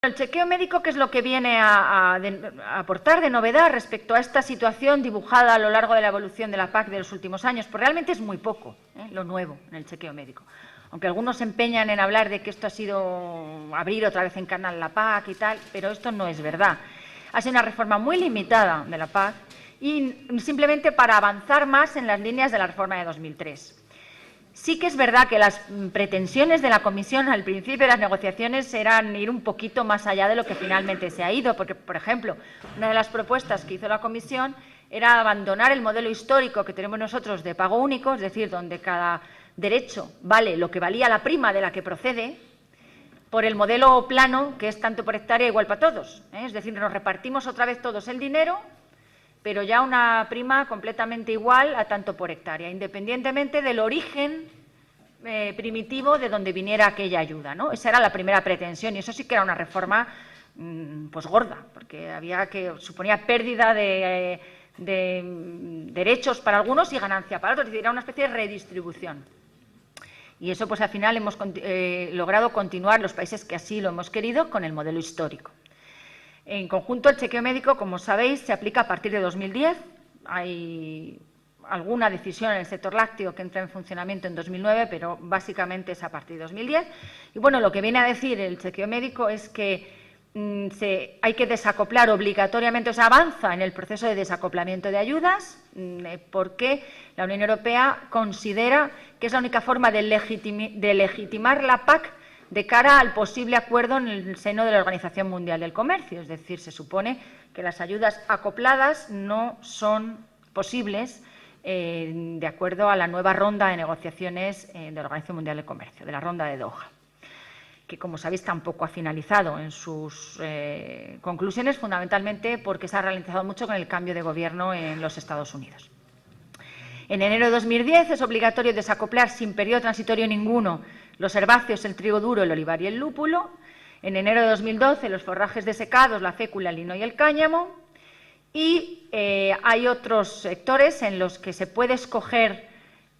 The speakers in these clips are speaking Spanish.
El chequeo médico, ¿qué es lo que viene a aportar de novedad respecto a esta situación dibujada a lo largo de la evolución de la PAC de los últimos años? Pues realmente es muy poco lo nuevo en el chequeo médico. Aunque algunos se empeñan en hablar de que esto ha sido abrir otra vez en canal la PAC y tal, pero esto no es verdad. Ha sido una reforma muy limitada de la PAC y simplemente para avanzar más en las líneas de la reforma de 2003. Sí que es verdad que las pretensiones de la Comisión al principio de las negociaciones eran ir un poquito más allá de lo que finalmente se ha ido, porque, por ejemplo, una de las propuestas que hizo la Comisión era abandonar el modelo histórico que tenemos nosotros de pago único, es decir, donde cada derecho vale lo que valía la prima de la que procede, por el modelo plano, que es tanto por hectárea igual para todos. Es decir, nos repartimos otra vez todos el dinero, pero ya una prima completamente igual a tanto por hectárea, independientemente del origen primitivo de donde viniera aquella ayuda, ¿no? Esa era la primera pretensión y eso sí que era una reforma pues gorda, porque suponía pérdida de derechos para algunos y ganancia para otros, es decir, era una especie de redistribución. Y eso pues al final hemos logrado continuar los países que así lo hemos querido con el modelo histórico. En conjunto, el chequeo médico, como sabéis, se aplica a partir de 2010. Hay alguna decisión en el sector lácteo que entra en funcionamiento en 2009, pero básicamente es a partir de 2010. Y bueno, lo que viene a decir el chequeo médico es que hay que desacoplar obligatoriamente, o sea, avanza en el proceso de desacoplamiento de ayudas, porque la Unión Europea considera que es la única forma de legitimar la PAC de cara al posible acuerdo en el seno de la Organización Mundial del Comercio. Es decir, se supone que las ayudas acopladas no son posibles de acuerdo a la nueva ronda de negociaciones de la Organización Mundial del Comercio, de la ronda de Doha, que, como sabéis, tampoco ha finalizado en sus conclusiones, fundamentalmente porque se ha ralentizado mucho con el cambio de gobierno en los Estados Unidos. En enero de 2010 es obligatorio desacoplar sin periodo transitorio ninguno los herbáceos, el trigo duro, el olivar y el lúpulo. En enero de 2012 los forrajes desecados, la fécula, el lino y el cáñamo. Y hay otros sectores en los que se puede escoger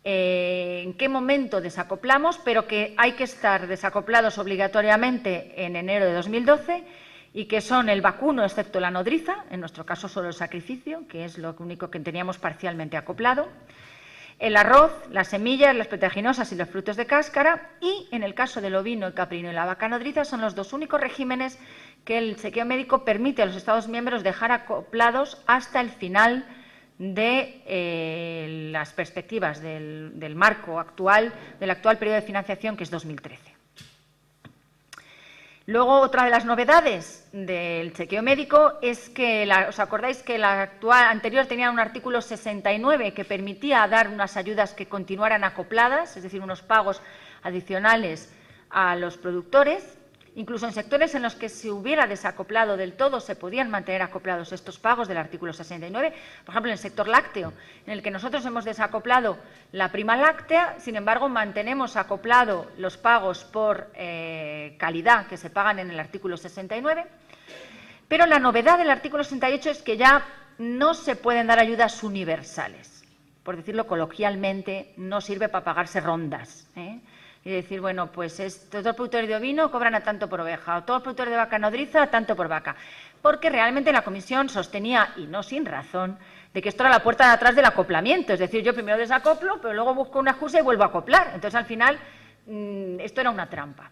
en qué momento desacoplamos, pero que hay que estar desacoplados obligatoriamente en enero de 2012 y que son el vacuno, excepto la nodriza, en nuestro caso solo el sacrificio, que es lo único que teníamos parcialmente acoplado, el arroz, las semillas, las proteaginosas y los frutos de cáscara, y en el caso del ovino, el caprino y la vaca nodriza son los dos únicos regímenes que el chequeo médico permite a los Estados miembros dejar acoplados hasta el final de las perspectivas del marco actual, del actual periodo de financiación, que es 2013. Luego, otra de las novedades del chequeo médico es que, ¿os acordáis que la anterior tenía un artículo 69 que permitía dar unas ayudas que continuaran acopladas, es decir, unos pagos adicionales a los productores? Incluso en sectores en los que se hubiera desacoplado del todo se podían mantener acoplados estos pagos del artículo 69. Por ejemplo, en el sector lácteo, en el que nosotros hemos desacoplado la prima láctea, sin embargo, mantenemos acoplado los pagos por calidad que se pagan en el artículo 69. Pero la novedad del artículo 68 es que ya no se pueden dar ayudas universales. Por decirlo coloquialmente, no sirve para pagarse rondas, y decir, bueno, pues todos los productores de ovino cobran a tanto por oveja, o todos los productores de vaca nodriza a tanto por vaca. Porque realmente la Comisión sostenía, y no sin razón, de que esto era la puerta de atrás del acoplamiento. Es decir, yo primero desacoplo, pero luego busco una excusa y vuelvo a acoplar. Entonces, al final, esto era una trampa.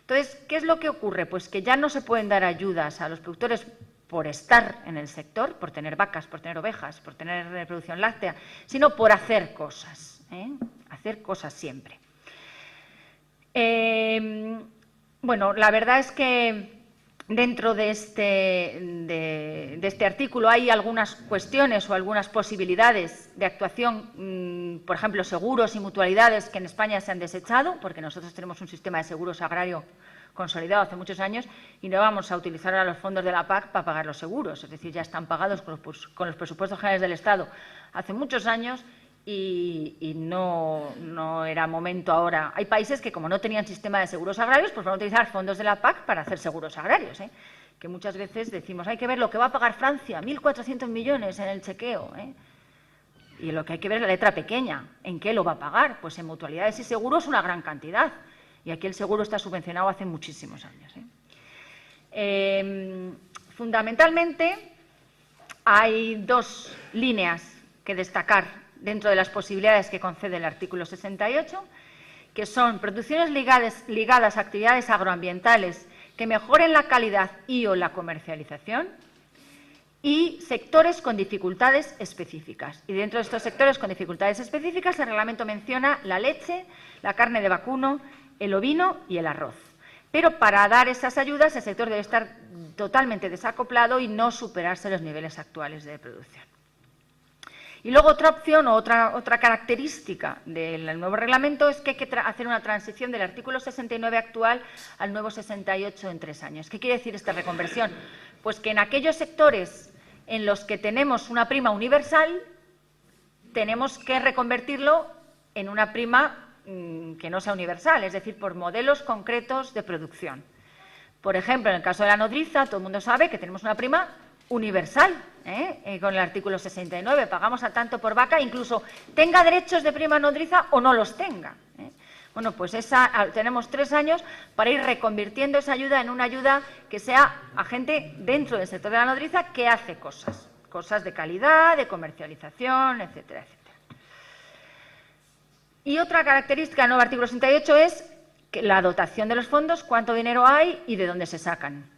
Entonces, ¿qué es lo que ocurre? Pues que ya no se pueden dar ayudas a los productores por estar en el sector, por tener vacas, por tener ovejas, por tener producción láctea, sino por hacer cosas, hacer cosas siempre. Bueno, la verdad es que dentro de este artículo hay algunas cuestiones o algunas posibilidades de actuación, por ejemplo, seguros y mutualidades que en España se han desechado, porque nosotros tenemos un sistema de seguros agrario consolidado hace muchos años y no vamos a utilizar ahora los fondos de la PAC para pagar los seguros, es decir, ya están pagados con los presupuestos generales del Estado hace muchos años. Y no era momento ahora. Hay países que, como no tenían sistema de seguros agrarios, pues van a utilizar fondos de la PAC para hacer seguros agrarios, que muchas veces decimos, hay que ver lo que va a pagar Francia, 1.400 millones en el chequeo, y lo que hay que ver es la letra pequeña, ¿en qué lo va a pagar? Pues en mutualidades y seguros una gran cantidad, y aquí el seguro está subvencionado hace muchísimos años. Fundamentalmente, hay dos líneas que destacar dentro de las posibilidades que concede el artículo 68, que son producciones ligadas a actividades agroambientales que mejoren la calidad y o la comercialización, y sectores con dificultades específicas. Y dentro de estos sectores con dificultades específicas, el reglamento menciona la leche, la carne de vacuno, el ovino y el arroz. Pero para dar esas ayudas, el sector debe estar totalmente desacoplado y no superarse los niveles actuales de producción. Y luego otra opción o otra característica del nuevo reglamento es que hay que hacer una transición del artículo 69 actual al nuevo 68 en 3 años. ¿Qué quiere decir esta reconversión? Pues que en aquellos sectores en los que tenemos una prima universal, tenemos que reconvertirlo en una prima que no sea universal, es decir, por modelos concretos de producción. Por ejemplo, en el caso de la nodriza, todo el mundo sabe que tenemos una prima universal, con el artículo 69. Pagamos a tanto por vaca, incluso tenga derechos de prima nodriza o no los tenga. Bueno, pues tenemos 3 años para ir reconvirtiendo esa ayuda en una ayuda que sea a gente dentro del sector de la nodriza que hace cosas de calidad, de comercialización, etcétera, etcétera. Y otra característica del nuevo artículo 68 es que la dotación de los fondos, cuánto dinero hay y de dónde se sacan.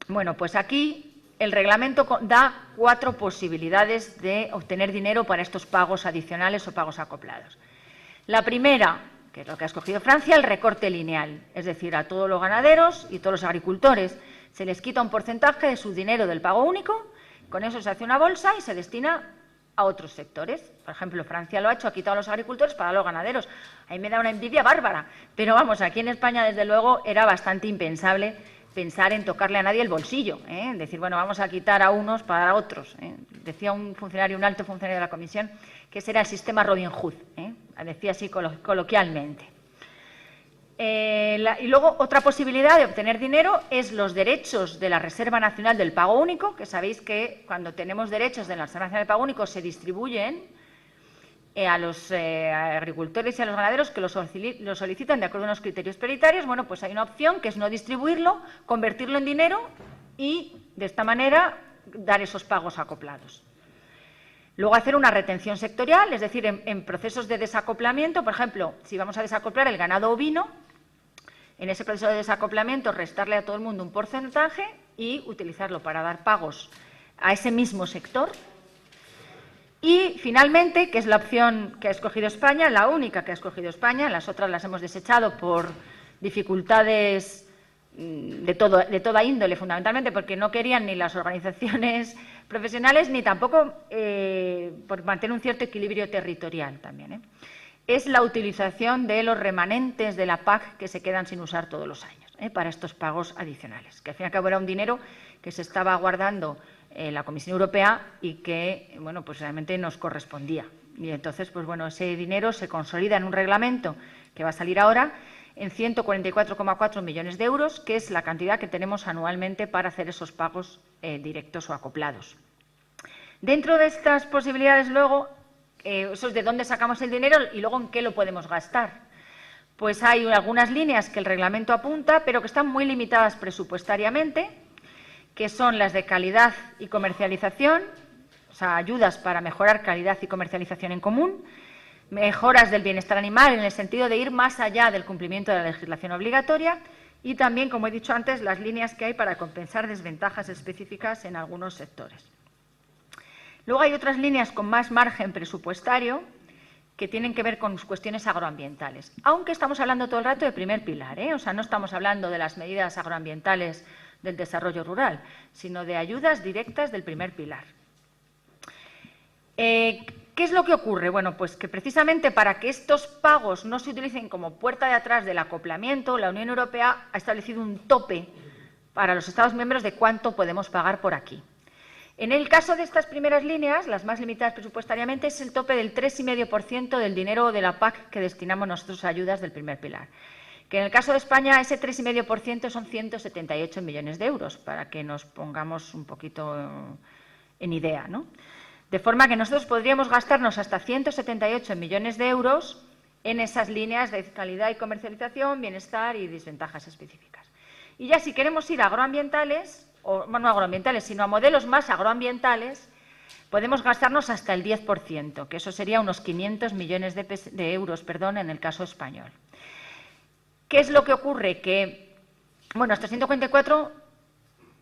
Bueno, pues aquí el reglamento da 4 posibilidades de obtener dinero para estos pagos adicionales o pagos acoplados. La primera, que es lo que ha escogido Francia, el recorte lineal, es decir, a todos los ganaderos y todos los agricultores se les quita un porcentaje de su dinero del pago único, con eso se hace una bolsa y se destina a otros sectores. Por ejemplo, Francia lo ha hecho, ha quitado a los agricultores para los ganaderos. A mí me da una envidia bárbara, pero vamos, aquí en España, desde luego, era bastante impensable pensar en tocarle a nadie el bolsillo, decir, bueno, vamos a quitar a unos para dar a otros. Decía un alto funcionario de la Comisión, que ese era el sistema Robin Hood, decía así coloquialmente. Y luego, otra posibilidad de obtener dinero es los derechos de la Reserva Nacional del Pago Único, que sabéis que cuando tenemos derechos de la Reserva Nacional del Pago Único se distribuyen a los agricultores y a los ganaderos que lo solicitan de acuerdo a unos criterios prioritarios. Bueno, pues hay una opción que es no distribuirlo, convertirlo en dinero y, de esta manera, dar esos pagos acoplados. Luego, hacer una retención sectorial, es decir, en procesos de desacoplamiento. Por ejemplo, si vamos a desacoplar el ganado ovino, en ese proceso de desacoplamiento restarle a todo el mundo un porcentaje y utilizarlo para dar pagos a ese mismo sector. Y, finalmente, que es la opción que ha escogido España, la única que ha escogido España, las otras las hemos desechado por dificultades de toda índole, fundamentalmente porque no querían ni las organizaciones profesionales ni tampoco por mantener un cierto equilibrio territorial también. Es la utilización de los remanentes de la PAC que se quedan sin usar todos los años para estos pagos adicionales, que al fin y al cabo era un dinero que se estaba guardando la Comisión Europea y que, bueno, pues realmente nos correspondía. Y entonces, pues bueno, ese dinero se consolida en un reglamento que va a salir ahora en 144,4 millones de euros, que es la cantidad que tenemos anualmente para hacer esos pagos directos o acoplados. Dentro de estas posibilidades, luego, eso es de dónde sacamos el dinero y luego en qué lo podemos gastar. Pues hay algunas líneas que el reglamento apunta, pero que están muy limitadas presupuestariamente, que son las de calidad y comercialización, o sea, ayudas para mejorar calidad y comercialización en común, mejoras del bienestar animal en el sentido de ir más allá del cumplimiento de la legislación obligatoria y también, como he dicho antes, las líneas que hay para compensar desventajas específicas en algunos sectores. Luego hay otras líneas con más margen presupuestario que tienen que ver con cuestiones agroambientales, aunque estamos hablando todo el rato de primer pilar, o sea, no estamos hablando de las medidas agroambientales del desarrollo rural, sino de ayudas directas del primer pilar. ¿Qué es lo que ocurre? Bueno, pues que precisamente para que estos pagos no se utilicen como puerta de atrás del acoplamiento, la Unión Europea ha establecido un tope para los Estados miembros de cuánto podemos pagar por aquí. En el caso de estas primeras líneas, las más limitadas presupuestariamente, es el tope del 3,5% del dinero de la PAC que destinamos nosotros a ayudas del primer pilar. Que en el caso de España ese 3,5% son 178 millones de euros, para que nos pongamos un poquito en idea, ¿no? De forma que nosotros podríamos gastarnos hasta 178 millones de euros en esas líneas de calidad y comercialización, bienestar y desventajas específicas. Y ya si queremos ir a agroambientales, o no agroambientales, sino a modelos más agroambientales, podemos gastarnos hasta el 10%, que eso sería unos 500 millones de euros, en el caso español. ¿Qué es lo que ocurre? Que, bueno, hasta 154,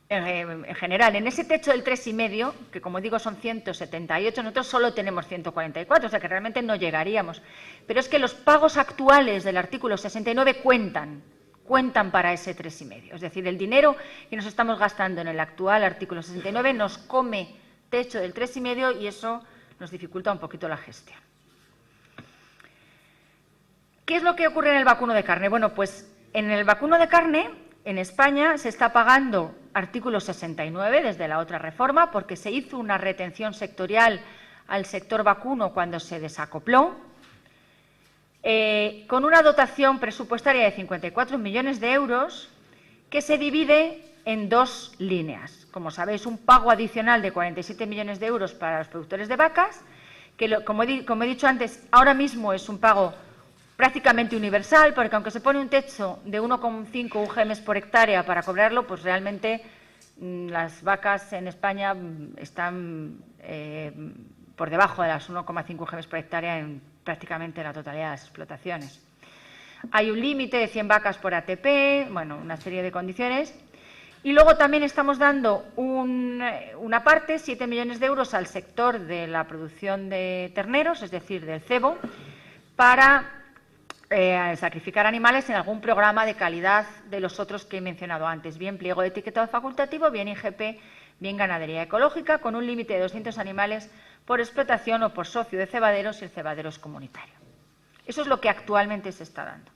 en general, en ese techo del 3,5, que como digo son 178, nosotros solo tenemos 144, o sea que realmente no llegaríamos. Pero es que los pagos actuales del artículo 69 cuentan para ese 3,5. Es decir, el dinero que nos estamos gastando en el actual artículo 69 nos come techo del 3,5 y eso nos dificulta un poquito la gestión. ¿Qué es lo que ocurre en el vacuno de carne? Bueno, pues en el vacuno de carne, en España, se está pagando artículo 69 desde la otra reforma porque se hizo una retención sectorial al sector vacuno cuando se desacopló, con una dotación presupuestaria de 54 millones de euros que se divide en dos líneas. Como sabéis, un pago adicional de 47 millones de euros para los productores de vacas, que como he dicho antes, ahora mismo es un pago prácticamente universal, porque aunque se pone un techo de 1,5 UGM por hectárea para cobrarlo, pues realmente las vacas en España están por debajo de las 1,5 UGM por hectárea en prácticamente la totalidad de las explotaciones. Hay un límite de 100 vacas por ATP, bueno, una serie de condiciones. Y luego también estamos dando una parte, 7 millones de euros, al sector de la producción de terneros, es decir, del cebo, para sacrificar animales en algún programa de calidad de los otros que he mencionado antes, bien pliego de etiquetado facultativo, bien IGP, bien ganadería ecológica, con un límite de 200 animales por explotación o por socio de cebaderos si el cebadero es comunitario. Eso es lo que actualmente se está dando.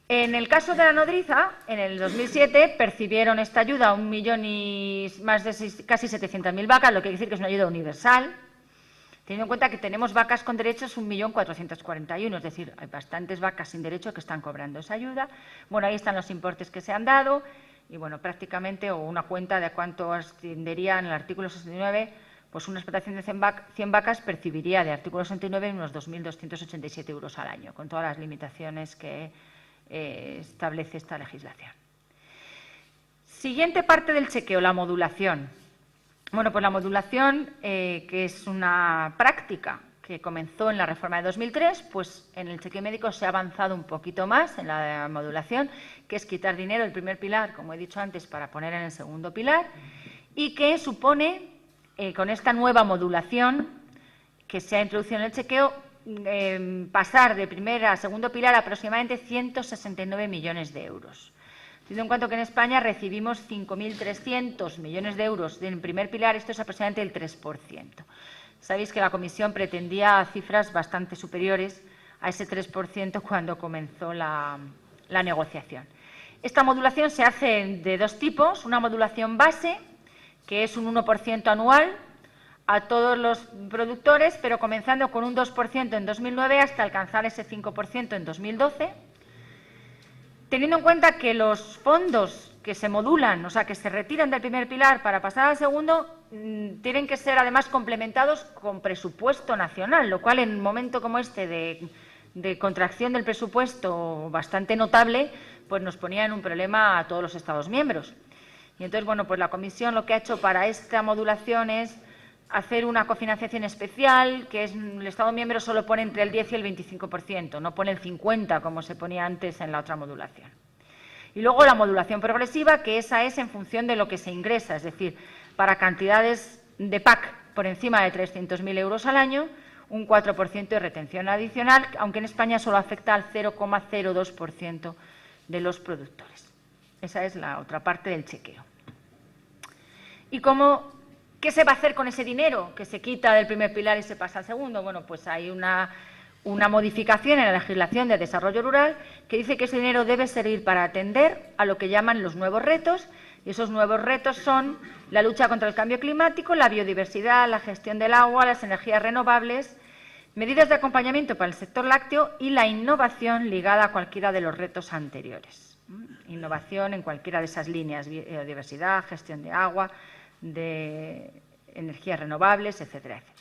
En el caso de la nodriza, en el 2007 percibieron esta ayuda 1 millón y más de casi 700.000 vacas, lo que quiere decir que es una ayuda universal, teniendo en cuenta que tenemos vacas con derechos 1.441.000, es decir, hay bastantes vacas sin derecho que están cobrando esa ayuda. Bueno, ahí están los importes que se han dado y, bueno, prácticamente, o una cuenta de cuánto ascendería en el artículo 69, pues una explotación de 100 vacas percibiría de artículo 69 unos 2.287 euros al año, con todas las limitaciones que establece esta legislación. Siguiente parte del chequeo, la modulación. Bueno, pues la modulación, que es una práctica que comenzó en la reforma de 2003, pues en el chequeo médico se ha avanzado un poquito más en la modulación, que es quitar dinero del primer pilar, como he dicho antes, para poner en el segundo pilar, y que supone, con esta nueva modulación que se ha introducido en el chequeo, pasar de primer a segundo pilar aproximadamente 169 millones de euros. Teniendo en cuenta que en España recibimos 5.300 millones de euros del primer pilar, esto es aproximadamente el 3%. Sabéis que la Comisión pretendía cifras bastante superiores a ese 3% cuando comenzó la negociación. Esta modulación se hace de dos tipos, una modulación base, que es un 1% anual, a todos los productores, pero comenzando con un 2% en 2009 hasta alcanzar ese 5% en 2012, teniendo en cuenta que los fondos que se modulan, o sea, que se retiran del primer pilar para pasar al segundo, tienen que ser además complementados con presupuesto nacional, lo cual en un momento como este de contracción del presupuesto bastante notable, pues nos ponía en un problema a todos los Estados miembros. Y entonces, bueno, pues la Comisión lo que ha hecho para esta modulación es hacer una cofinanciación especial, que es el Estado miembro solo pone entre el 10 y el 25%, no pone el 50% como se ponía antes en la otra modulación. Y luego la modulación progresiva, que esa es en función de lo que se ingresa, es decir, para cantidades de PAC por encima de 300.000 euros al año, un 4% de retención adicional, aunque en España solo afecta al 0,02% de los productores. Esa es la otra parte del chequeo. ¿Y qué se va a hacer con ese dinero que se quita del primer pilar y se pasa al segundo? Bueno, pues hay una modificación en la legislación de desarrollo rural que dice que ese dinero debe servir para atender a lo que llaman los nuevos retos, y esos nuevos retos son la lucha contra el cambio climático, la biodiversidad, la gestión del agua, las energías renovables, medidas de acompañamiento para el sector lácteo y la innovación ligada a cualquiera de los retos anteriores. Innovación en cualquiera de esas líneas, biodiversidad, gestión de agua, de energías renovables, etcétera, etcétera.